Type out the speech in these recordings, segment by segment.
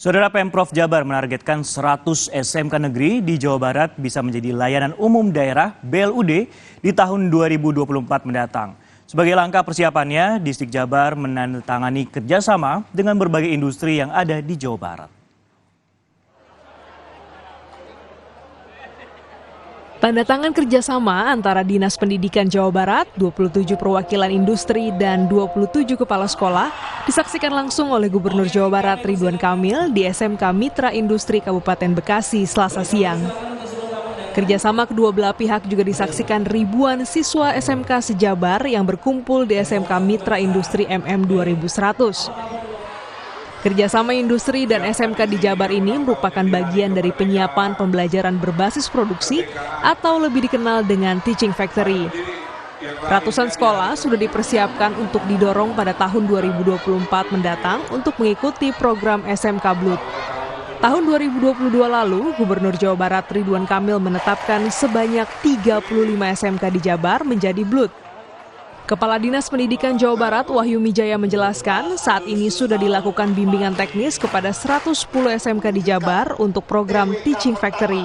Saudara, Pemprov Jabar menargetkan 100 SMK negeri di Jawa Barat bisa menjadi layanan umum daerah (BLUD) di tahun 2024 mendatang. Sebagai langkah persiapannya, Distrik Jabar menandatangani kerjasama dengan berbagai industri yang ada di Jawa Barat. Tanda tangan kerjasama antara Dinas Pendidikan Jawa Barat, 27 perwakilan industri, dan 27 kepala sekolah disaksikan langsung oleh Gubernur Jawa Barat Ridwan Kamil di SMK Mitra Industri Kabupaten Bekasi Selasa siang. Kerjasama kedua belah pihak juga disaksikan ribuan siswa SMK se-Jabar yang berkumpul di SMK Mitra Industri MM 2100. Kerjasama industri dan SMK di Jabar ini merupakan bagian dari penyiapan pembelajaran berbasis produksi atau lebih dikenal dengan Teaching Factory. Ratusan sekolah sudah dipersiapkan untuk didorong pada tahun 2024 mendatang untuk mengikuti program SMK BLUD. Tahun 2022 lalu, Gubernur Jawa Barat Ridwan Kamil menetapkan sebanyak 35 SMK di Jabar menjadi BLUD. Kepala Dinas Pendidikan Jawa Barat Wahyu Mijaya menjelaskan saat ini sudah dilakukan bimbingan teknis kepada 110 SMK di Jabar untuk program Teaching Factory.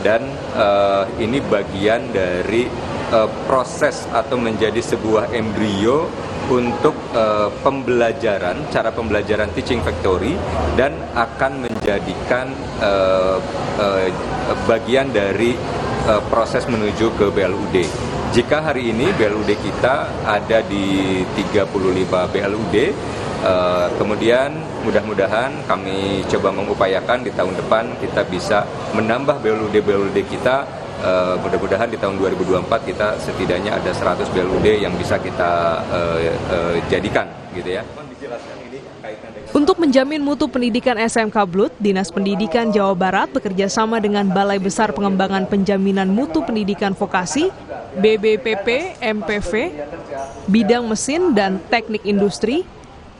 Dan ini bagian dari proses atau menjadi sebuah embrio untuk pembelajaran, cara pembelajaran Teaching Factory, dan akan menjadikan bagian dari proses menuju ke BLUD. Jika hari ini BLUD kita ada di 35 BLUD, kemudian mudah-mudahan kami coba mengupayakan di tahun depan kita bisa menambah BLUD kita. Mudah-mudahan di tahun 2024 kita setidaknya ada 100 BLUD yang bisa kita jadikan, gitu ya. Untuk menjamin mutu pendidikan SMK BLUD, Dinas Pendidikan Jawa Barat bekerja sama dengan Balai Besar Pengembangan Penjaminan Mutu Pendidikan Vokasi, BBPP, MPV, Bidang Mesin dan Teknik Industri,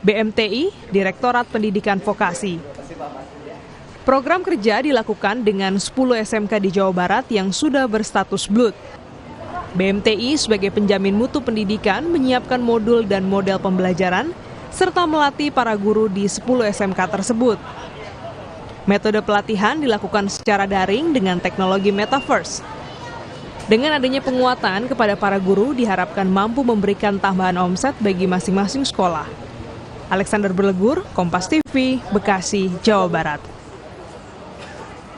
BMTI, Direktorat Pendidikan Vokasi. Program kerja dilakukan dengan 10 SMK di Jawa Barat yang sudah berstatus BLUD. BMTI sebagai penjamin mutu pendidikan menyiapkan modul dan model pembelajaran, serta melatih para guru di 10 SMK tersebut. Metode pelatihan dilakukan secara daring dengan teknologi Metaverse. Dengan adanya penguatan kepada para guru diharapkan mampu memberikan tambahan omset bagi masing-masing sekolah. Alexander Berlegur, Kompas TV, Bekasi, Jawa Barat.